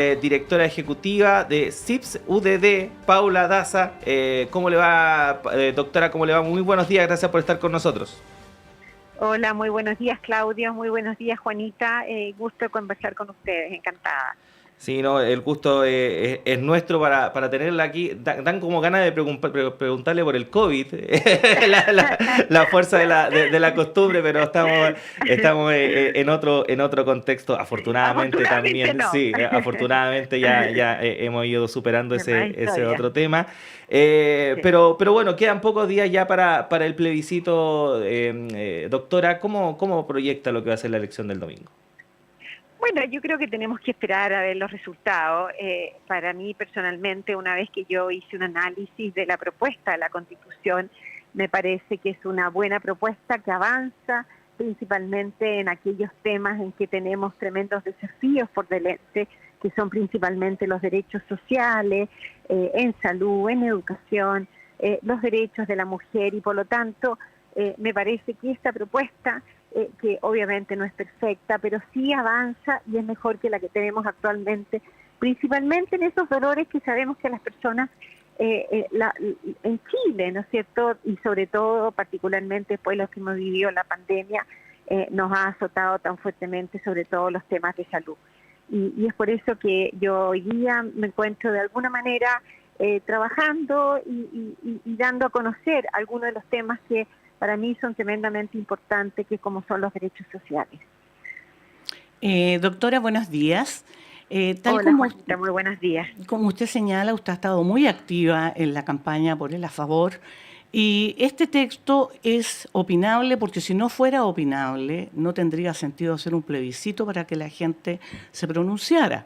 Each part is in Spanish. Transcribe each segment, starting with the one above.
Directora ejecutiva de CIPS UDD, Paula Daza. ¿Cómo le va, doctora? ¿Cómo le va? Muy buenos días, gracias por estar con nosotros. Hola, muy buenos días, Claudio. Muy buenos días, Juanita. Gusto de conversar con ustedes. Encantada. Sí, no, el gusto es nuestro para tenerla aquí. Dan como ganas de preguntarle por el COVID, la fuerza de la costumbre, pero estamos en otro contexto. Afortunadamente Afortunadamente también, no. sí, afortunadamente ya hemos ido superando Demás ese historia. otro tema. Sí. Pero bueno, quedan pocos días ya para el plebiscito. Doctora, ¿cómo proyecta lo que va a ser la elección del domingo? Bueno, yo creo que tenemos que esperar a ver los resultados. Para mí, personalmente, una vez que yo hice un análisis de la propuesta de la Constitución, me parece que es una buena propuesta que avanza principalmente en aquellos temas en que tenemos tremendos desafíos por delante, que son principalmente los derechos sociales, en salud, en educación, los derechos de la mujer y por lo tanto me parece que esta propuesta que obviamente no es perfecta, pero sí avanza y es mejor que la que tenemos actualmente, principalmente en esos dolores que sabemos que las personas en Chile, ¿no es cierto? Y sobre todo, particularmente después de lo que hemos vivido la pandemia, nos ha azotado tan fuertemente, sobre todo los temas de salud. Y es por eso que yo hoy día me encuentro de alguna manera trabajando y dando a conocer algunos de los temas que para mí son tremendamente importantes, que como son los derechos sociales. Doctora, buenos días. Tal Hola Juanita, muy buenos días. como usted señala, usted ha estado muy activa en la campaña por el a favor y este texto es opinable porque si no fuera opinable no tendría sentido hacer un plebiscito para que la gente se pronunciara.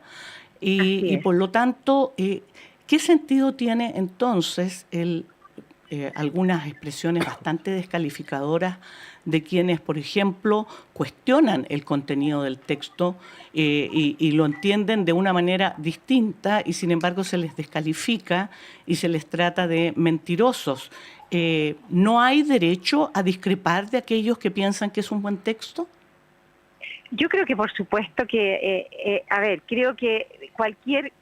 Así Y es. por lo tanto, ¿qué sentido tiene entonces algunas expresiones bastante descalificadoras de quienes, por ejemplo, cuestionan el contenido del texto y lo entienden de una manera distinta y sin embargo se les descalifica y se les trata de mentirosos? ¿No hay derecho a discrepar de aquellos que piensan que es un buen texto? Yo creo que por supuesto que, a ver, creo que cualquier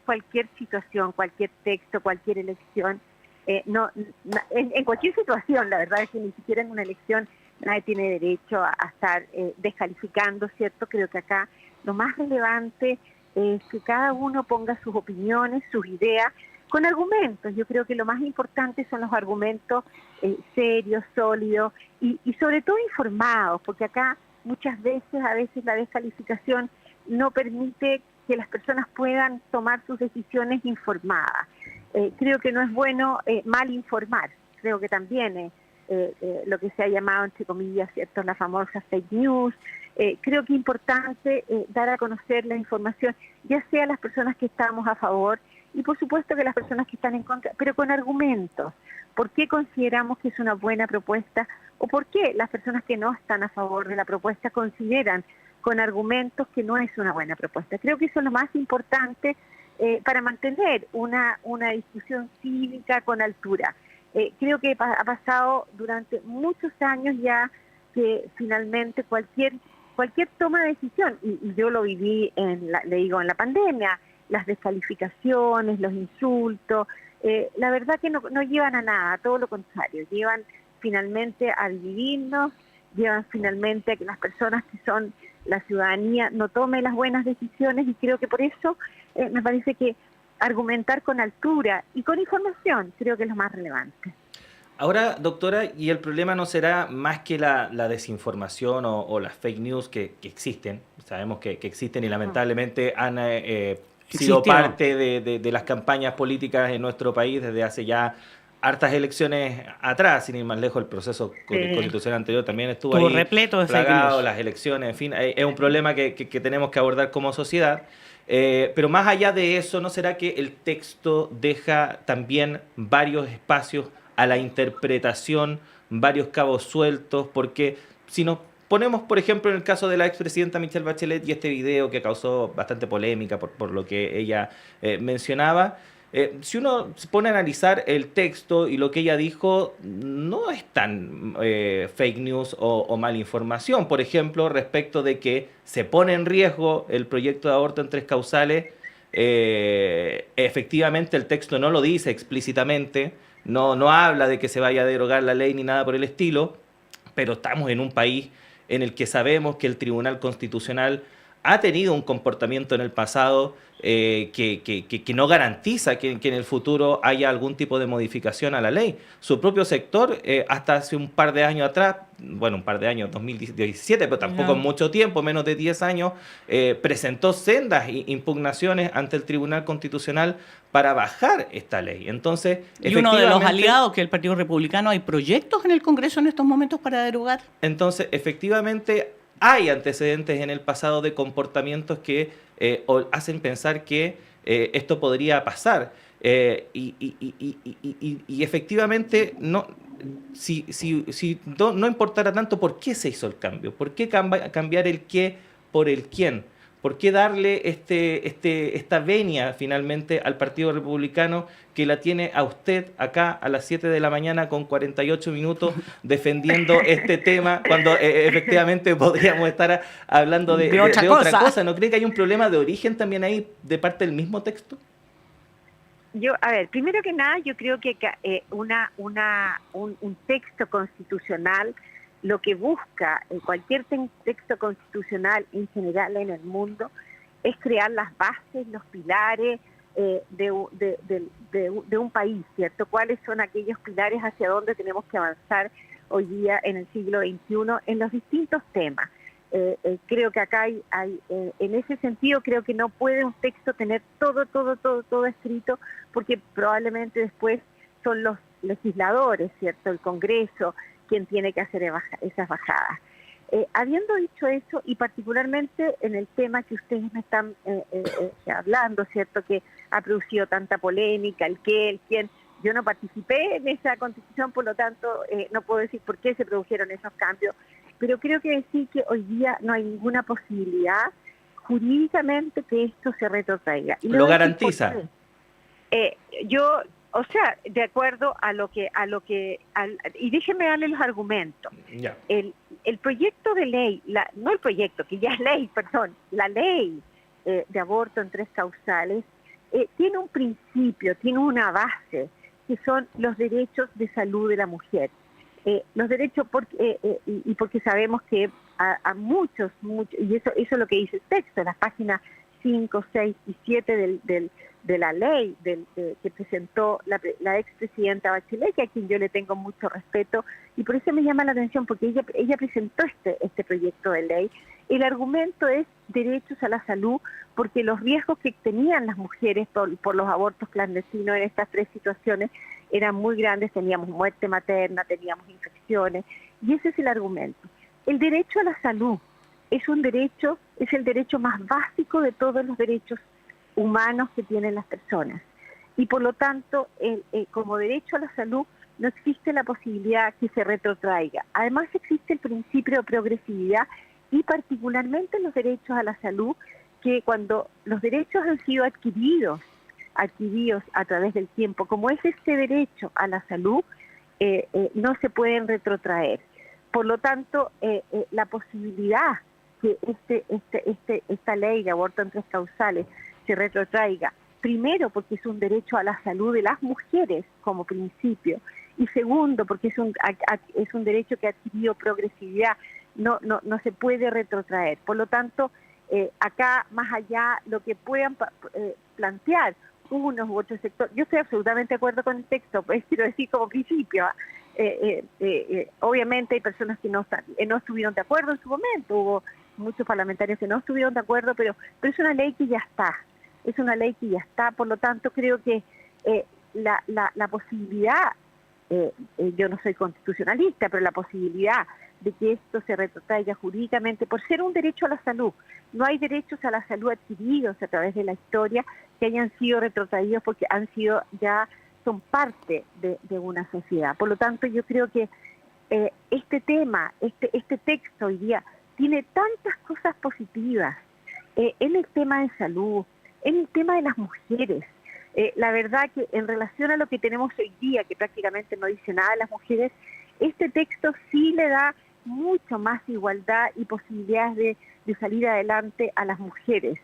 situación, cualquier texto, cualquier elección, en cualquier situación, la verdad es que ni siquiera en una elección nadie tiene derecho a estar descalificando, ¿cierto? Creo que acá lo más relevante es que cada uno ponga sus opiniones, sus ideas, con argumentos. Yo creo que lo más importante son los argumentos serios, sólidos y sobre todo informados, porque acá muchas veces, a veces la descalificación no permite que las personas puedan tomar sus decisiones informadas. Creo que no es bueno mal informar, creo que también lo que se ha llamado, entre comillas, ¿cierto?, la famosa fake news. Creo que es importante dar a conocer la información, ya sea las personas que estamos a favor y por supuesto que las personas que están en contra, pero con argumentos. ¿Por qué consideramos que es una buena propuesta? ¿O por qué las personas que no están a favor de la propuesta consideran con argumentos que no es una buena propuesta? Creo que eso es lo más importante para mantener una discusión cívica con altura. Creo que ha pasado durante muchos años ya que finalmente cualquier toma de decisión, y yo lo viví le digo, en la pandemia, las descalificaciones, los insultos, la verdad que no llevan a nada, todo lo contrario, llevan finalmente a dividirnos, llevan finalmente a que las personas que son la ciudadanía no tome las buenas decisiones y creo que por eso me parece que argumentar con altura y con información creo que es lo más relevante. Ahora, doctora, y el problema no será más que la desinformación o las fake news que existen, sabemos que existen y lamentablemente han sido Existió. parte de las campañas políticas en nuestro país desde hace ya hartas elecciones atrás, sin ir más lejos, el proceso constitucional anterior también estuvo Estuvo ahí repleto de fake plagado, news. las elecciones, en fin, es un problema que tenemos que abordar como sociedad. Pero más allá de eso, ¿no será que el texto deja también varios espacios a la interpretación, varios cabos sueltos? Porque si nos ponemos, por ejemplo, en el caso de la expresidenta Michelle Bachelet y este video que causó bastante polémica por lo que ella mencionaba, si uno se pone a analizar el texto y lo que ella dijo, no es tan fake news o mala información. Por ejemplo, respecto de que se pone en riesgo el proyecto de aborto en tres causales, Efectivamente el texto no lo dice explícitamente, no habla de que se vaya a derogar la ley ni nada por el estilo, pero estamos en un país en el que sabemos que el Tribunal Constitucional ha tenido un comportamiento en el pasado que no garantiza que en el futuro haya algún tipo de modificación a la ley. Su propio sector, hasta hace un par de años atrás, bueno, un par de años, 2017, pero tampoco en mucho tiempo, menos de 10 años, presentó sendas impugnaciones ante el Tribunal Constitucional para bajar esta ley. Entonces, y uno de los aliados, que es el Partido Republicano, ¿hay proyectos en el Congreso en estos momentos para derogar? Entonces, efectivamente, hay antecedentes en el pasado de comportamientos que hacen pensar que esto podría pasar. Y efectivamente, si no importara tanto por qué se hizo el cambio, por qué cambiar el qué por el quién, por qué darle esta venia finalmente al Partido Republicano, que la tiene a usted acá a las 7 de la mañana con 48 minutos defendiendo este tema, cuando efectivamente podríamos estar hablando de otra cosa. ¿No cree que hay un problema de origen también ahí de parte del mismo texto? A ver, primero que nada, yo creo que un texto constitucional, lo que busca cualquier texto constitucional en general en el mundo, es crear las bases, los pilares de un país, ¿cierto? ¿Cuáles son aquellos pilares hacia dónde tenemos que avanzar hoy día en el siglo XXI en los distintos temas? Creo que acá en ese sentido, creo que no puede un texto tener todo escrito, porque probablemente después son los legisladores, ¿cierto? El Congreso quien tiene que hacer esas bajadas. Habiendo dicho eso, y particularmente en el tema que ustedes me están hablando, ¿cierto? Que ha producido tanta polémica, el qué, el quién. Yo no participé en esa constitución, por lo tanto, no puedo decir por qué se produjeron esos cambios, pero creo que decir que hoy día no hay ninguna posibilidad jurídicamente que esto se retrotraiga. Y ¿lo garantiza? O sea, de acuerdo a lo que y déjenme darle los argumentos. Ya. El proyecto de ley, no el proyecto, que ya es ley, perdón, la ley de aborto en 3 causales, tiene un principio, tiene una base, que son los derechos de salud de la mujer. Los derechos, porque sabemos que a muchos, y eso es lo que dice el texto, en las páginas 5, 6 y 7 de la ley que presentó la expresidenta Bachelet, a quien yo le tengo mucho respeto, y por eso me llama la atención, porque ella presentó este proyecto de ley. El argumento es derechos a la salud, porque los riesgos que tenían las mujeres por los abortos clandestinos en estas 3 situaciones eran muy grandes. Teníamos muerte materna, teníamos infecciones, y ese es el argumento. El derecho a la salud es un derecho, es el derecho más básico de todos los derechos humanos que tienen las personas, y por lo tanto como derecho a la salud no existe la posibilidad que se retrotraiga. Además existe el principio de progresividad, y particularmente los derechos a la salud, que cuando los derechos han sido adquiridos a través del tiempo, como es este derecho a la salud, no se pueden retrotraer. Por lo tanto, la posibilidad que esta ley de aborto en 3 causales se retrotraiga, primero porque es un derecho a la salud de las mujeres como principio, y segundo porque es un derecho que ha adquirido progresividad, no se puede retrotraer. Por lo tanto, acá, más allá, lo que puedan plantear unos u otros sectores, yo estoy absolutamente de acuerdo con el texto, pues quiero decir como principio, obviamente hay personas que no estuvieron de acuerdo en su momento, hubo muchos parlamentarios que no estuvieron de acuerdo, pero es una ley que ya está. Es una ley que ya está, por lo tanto creo que la posibilidad, yo no soy constitucionalista, pero la posibilidad de que esto se retrotraiga jurídicamente por ser un derecho a la salud. No hay derechos a la salud adquiridos a través de la historia que hayan sido retrotraídos porque son parte de una sociedad. Por lo tanto, yo creo que este tema, este texto hoy día tiene tantas cosas positivas en el tema de salud, en el tema de las mujeres. La verdad que en relación a lo que tenemos hoy día, que prácticamente no dice nada de las mujeres, este texto sí le da mucho más igualdad y posibilidades de salir adelante a las mujeres.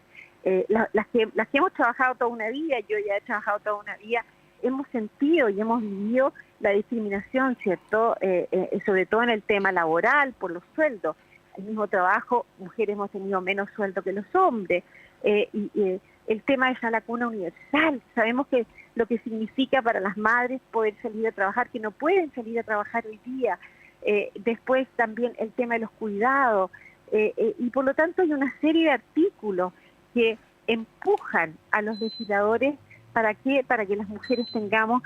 las que hemos trabajado toda una vida, yo ya he trabajado toda una vida, hemos sentido y hemos vivido la discriminación, ¿cierto? Sobre todo en el tema laboral, por los sueldos. El mismo trabajo, mujeres hemos tenido menos sueldo que los hombres. El tema de esa lacuna universal, sabemos que lo que significa para las madres poder salir a trabajar, que no pueden salir a trabajar hoy día. Después también el tema de los cuidados. Y por lo tanto hay una serie de artículos que empujan a los legisladores para que las mujeres tengamos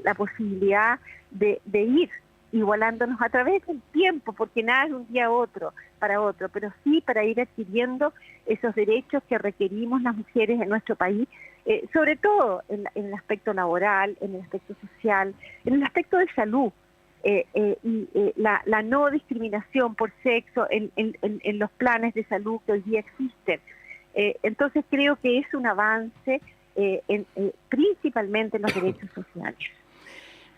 la posibilidad de ir igualándonos a través del tiempo, porque nada es de un día a otro para otro, pero sí para ir adquiriendo esos derechos que requerimos las mujeres en nuestro país, sobre todo en el aspecto laboral, en el aspecto social, en el aspecto de salud. La no discriminación por sexo en los planes de salud que hoy día existen. Entonces creo que es un avance principalmente en los derechos sociales.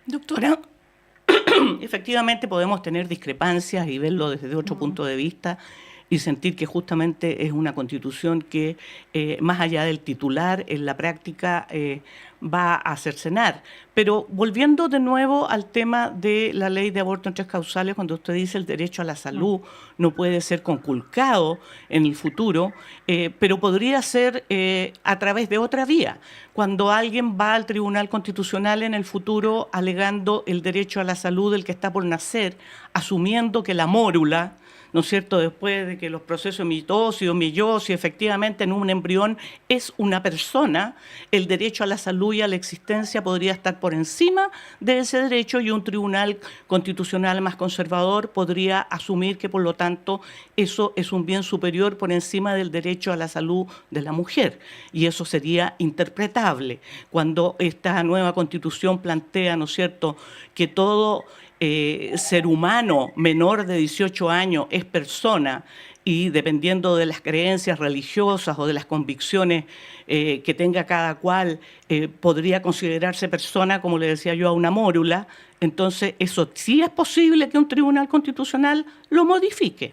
Doctora, efectivamente podemos tener discrepancias y verlo desde otro punto de vista y sentir que justamente es una constitución que, más allá del titular, en la práctica va a cercenar. Pero volviendo de nuevo al tema de la ley de aborto en 3 causales, cuando usted dice el derecho a la salud no puede ser conculcado en el futuro, pero podría ser a través de otra vía. Cuando alguien va al Tribunal Constitucional en el futuro alegando el derecho a la salud del que está por nacer, asumiendo que la mórula, ¿no es cierto?, después de que los procesos de mitosis o meiosis efectivamente en un embrión es una persona, el derecho a la salud y a la existencia podría estar por encima de ese derecho y un tribunal constitucional más conservador podría asumir que, por lo tanto, eso es un bien superior por encima del derecho a la salud de la mujer. Y eso sería interpretable cuando esta nueva constitución plantea, ¿no es cierto?, que todo ser humano menor de 18 años es persona y dependiendo de las creencias religiosas o de las convicciones que tenga cada cual, podría considerarse persona, como le decía yo, a una mórula. Entonces, eso sí es posible que un tribunal constitucional lo modifique.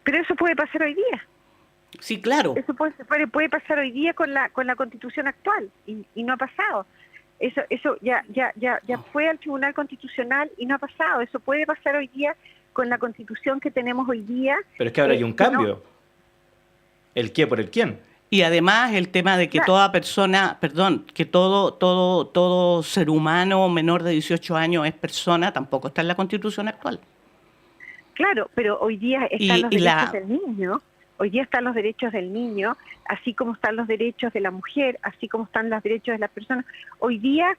Pero eso puede pasar hoy día. Sí, claro. Eso puede pasar hoy día con la constitución actual y no ha pasado. Eso ya fue al Tribunal Constitucional y no ha pasado. Eso puede pasar hoy día con la Constitución que tenemos hoy día. Pero es que ahora hay un cambio. No. ¿El qué por el quién? Y además el tema de que toda persona, que todo ser humano menor de 18 años es persona, tampoco está en la Constitución actual. Claro, pero hoy día están los derechos del niño. Hoy día están los derechos del niño, así como están los derechos de la mujer, así como están los derechos de las personas. Hoy día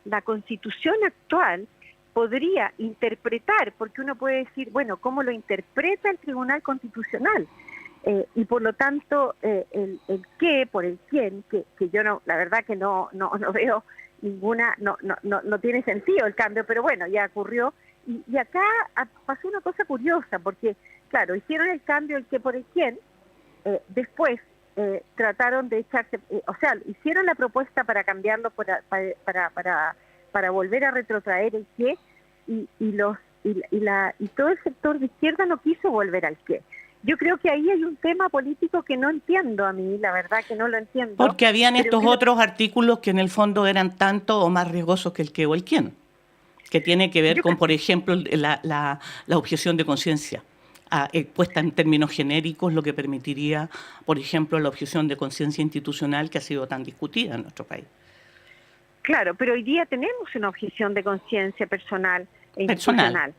la Constitución actual podría interpretar, porque uno puede decir, bueno, ¿cómo lo interpreta el Tribunal Constitucional? Y por lo tanto, el qué por el quién, que yo no, la verdad que no veo ninguna, no tiene sentido el cambio, pero bueno, ya ocurrió. Y acá pasó una cosa curiosa, porque, claro, hicieron el cambio el qué por el quién, después trataron de echarse, hicieron la propuesta para cambiarlo, para volver a retrotraer el qué, y todo el sector de izquierda no quiso volver al qué. Yo creo que ahí hay un tema político que no entiendo a mí, la verdad que no lo entiendo. Porque habían estos otros artículos que en el fondo eran tanto o más riesgosos que el qué o el quién, que tiene que ver con, por ejemplo, la objeción de conciencia, puesta en términos genéricos, lo que permitiría, por ejemplo, la objeción de conciencia institucional que ha sido tan discutida en nuestro país. Claro, pero hoy día tenemos una objeción de conciencia personal e institucional.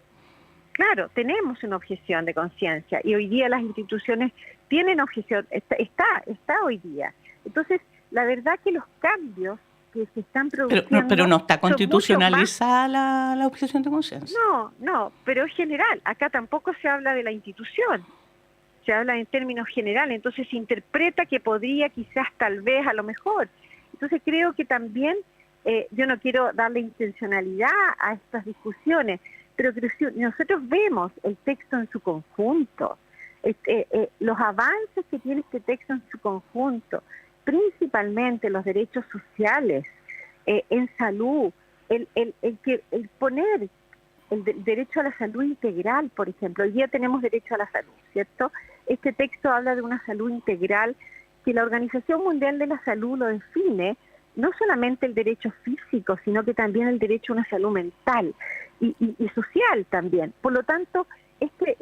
Claro, tenemos una objeción de conciencia y hoy día las instituciones tienen objeción, está hoy día. Entonces, la verdad que los cambios que se están produciendo... Pero no está constitucionalizada la objeción de conciencia. No, pero es general. Acá tampoco se habla de la institución, se habla en términos generales, entonces se interpreta que podría quizás, tal vez, a lo mejor. Entonces creo que también, yo no quiero darle intencionalidad a estas discusiones, pero que si nosotros vemos el texto en su conjunto, los avances que tiene este texto en su conjunto, principalmente los derechos sociales, en salud, el poner derecho a la salud integral, por ejemplo. Hoy día tenemos derecho a la salud, ¿cierto? Este texto habla de una salud integral que la Organización Mundial de la Salud lo define, no solamente el derecho físico, sino que también el derecho a una salud mental y social también. Por lo tanto, este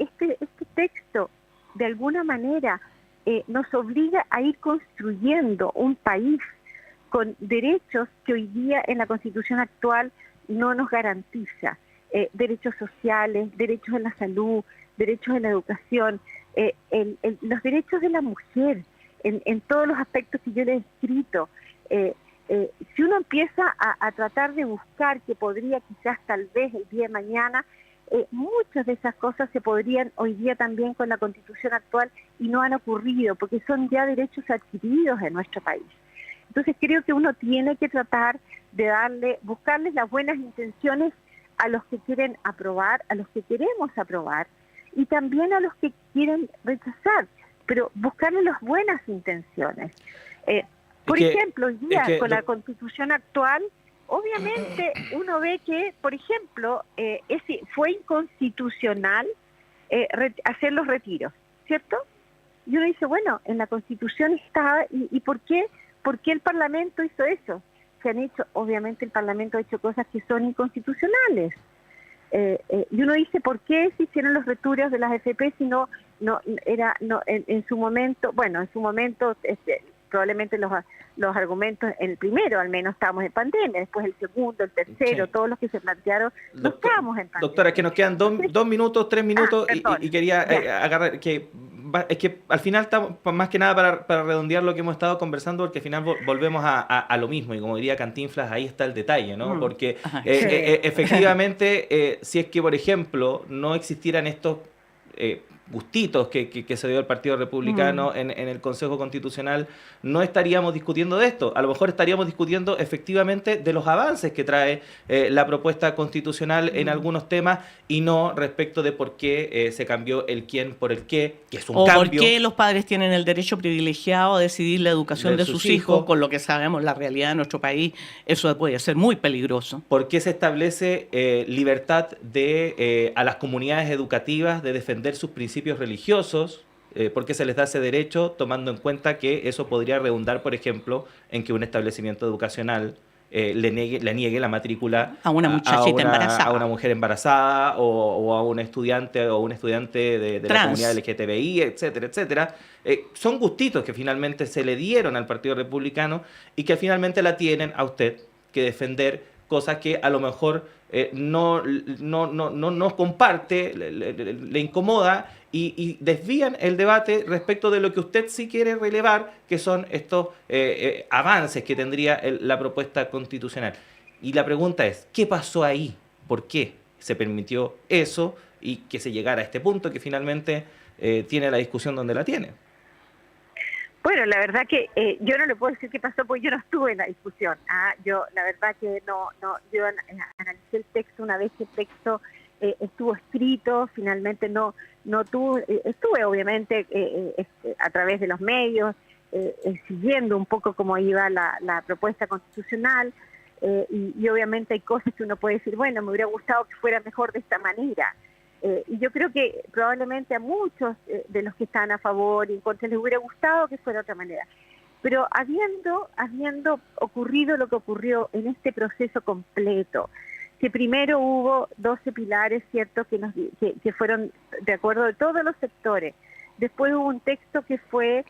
texto, de alguna manera, nos obliga a ir construyendo un país con derechos que hoy día en la Constitución actual no nos garantiza. Derechos sociales, derechos en la salud, derechos en la educación, los derechos de la mujer, en todos los aspectos que yo le he escrito. Si uno empieza a tratar de buscar que podría quizás tal vez el día de mañana, muchas de esas cosas se podrían hoy día también con la Constitución actual y no han ocurrido porque son ya derechos adquiridos en nuestro país. Entonces creo que uno tiene que tratar de buscarles las buenas intenciones a los que quieren aprobar, a los que queremos aprobar y también a los que quieren rechazar, pero buscarle las buenas intenciones. Por ejemplo, hoy día con la Constitución actual, obviamente uno ve que, por ejemplo, fue inconstitucional hacer los retiros, ¿cierto? Y uno dice, bueno, en la Constitución estaba, ¿y por qué? ¿Por qué el Parlamento hizo eso? Obviamente el Parlamento ha hecho cosas que son inconstitucionales. Y uno dice, ¿por qué se hicieron los retiros de las AFP si en su momento, probablemente los argumentos, el primero al menos estábamos en pandemia, después el segundo, el tercero, sí, todos los que se plantearon, no estábamos en pandemia. Doctora, es que nos quedan 2 minutos, 3 minutos y quería agarrar es que al final estamos, más que nada para redondear lo que hemos estado conversando, porque al final volvemos a lo mismo, y como diría Cantinflas, ahí está el detalle, ¿no? Porque efectivamente, si es que, por ejemplo, no existieran estos gustitos que se dio el Partido Republicano en el Consejo Constitucional, no estaríamos discutiendo de esto. A lo mejor estaríamos discutiendo efectivamente de los avances que trae la propuesta constitucional en algunos temas y no respecto de por qué se cambió el quién por el qué, que es un cambio. O por qué los padres tienen el derecho privilegiado a decidir la educación de sus hijos, con lo que sabemos la realidad de nuestro país, eso puede ser muy peligroso. ¿Por qué se establece libertad a las comunidades educativas de defender sus principios religiosos? ¿Por qué se les da ese derecho, tomando en cuenta que eso podría redundar, por ejemplo, en que un establecimiento educacional le niegue la matrícula a una muchachita embarazada, a una mujer embarazada o a un estudiante de la comunidad LGTBI, etcétera, etcétera? Son gustitos que finalmente se le dieron al Partido Republicano y que finalmente la tienen a usted que defender cosas que a lo mejor no comparte, le incomoda y desvían el debate respecto de lo que usted sí quiere relevar, que son estos avances que tendría la propuesta constitucional. Y la pregunta es, ¿qué pasó ahí? ¿Por qué se permitió eso y que se llegara a este punto que finalmente tiene la discusión donde la tiene? Bueno, la verdad que yo no le puedo decir qué pasó porque yo no estuve en la discusión. Yo la verdad que yo analicé el texto una vez que el texto estuvo escrito, finalmente estuve obviamente a través de los medios siguiendo un poco cómo iba la propuesta constitucional y obviamente hay cosas que uno puede decir, bueno, me hubiera gustado que fuera mejor de esta manera. Y yo creo que probablemente a muchos de los que están a favor y en contra les hubiera gustado que fuera de otra manera. Pero habiendo ocurrido lo que ocurrió en este proceso completo, que primero hubo 12 pilares, ¿cierto?, que fueron de acuerdo de todos los sectores. Después hubo un texto que fue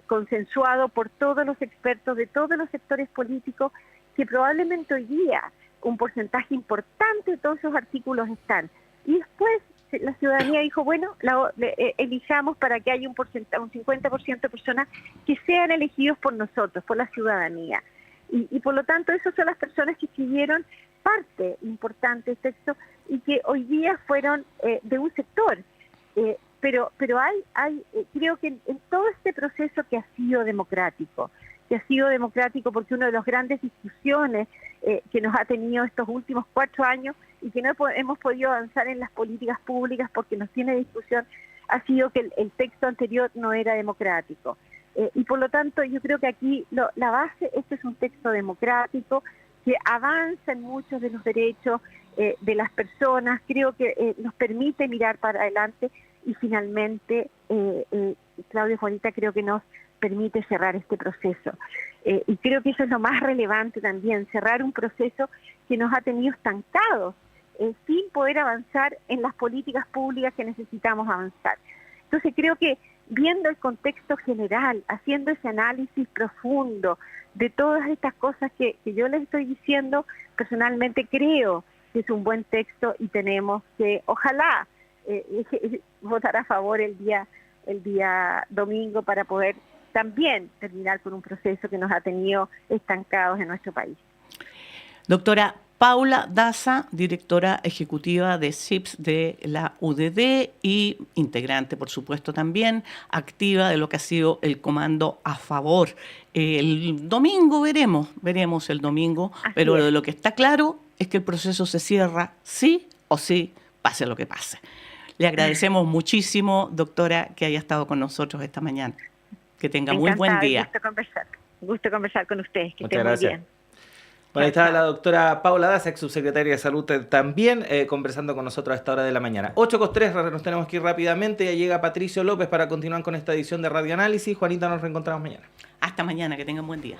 consensuado por todos los expertos de todos los sectores políticos, que probablemente hoy día un porcentaje importante de todos esos artículos están. Y después la ciudadanía dijo, bueno, elijamos para que haya un 50% de personas que sean elegidos por nosotros, por la ciudadanía. Y por lo tanto, esas son las personas que escribieron parte importante del texto y que hoy día fueron de un sector. Pero creo que en todo este proceso que ha sido democrático porque una de las grandes discusiones que nos ha tenido estos últimos 4 años y que no hemos podido avanzar en las políticas públicas porque nos tiene discusión, ha sido que el texto anterior no era democrático. Y por lo tanto yo creo que aquí la base, este es un texto democrático que avanza en muchos de los derechos, de las personas, creo que nos permite mirar para adelante y finalmente, Claudia Juanita, creo que nos permite cerrar este proceso. Y creo que eso es lo más relevante también, cerrar un proceso que nos ha tenido estancados, sin poder avanzar en las políticas públicas que necesitamos avanzar. Entonces creo que viendo el contexto general, haciendo ese análisis profundo de todas estas cosas que yo les estoy diciendo, personalmente creo que es un buen texto y tenemos que, ojalá, votar a favor el día domingo para poder también terminar con un proceso que nos ha tenido estancados en nuestro país. Doctora Paula Daza, directora ejecutiva de CIPS de la UDD y integrante, por supuesto, también activa de lo que ha sido el Comando a Favor. El domingo veremos el domingo, pero de lo que está claro es que el proceso se cierra sí o sí, pase lo que pase. Le agradecemos muchísimo, doctora, que haya estado con nosotros esta mañana. Que tenga muy buen día. Gusto conversar con ustedes, que Muchas estén muy bien. Bueno, ahí está la doctora Paula Daza, ex subsecretaria de Salud, también conversando con nosotros a esta hora de la mañana. 8:03, nos tenemos que ir rápidamente. Ya llega Patricio López para continuar con esta edición de Radio Análisis. Juanita, nos reencontramos mañana. Hasta mañana, que tengan buen día.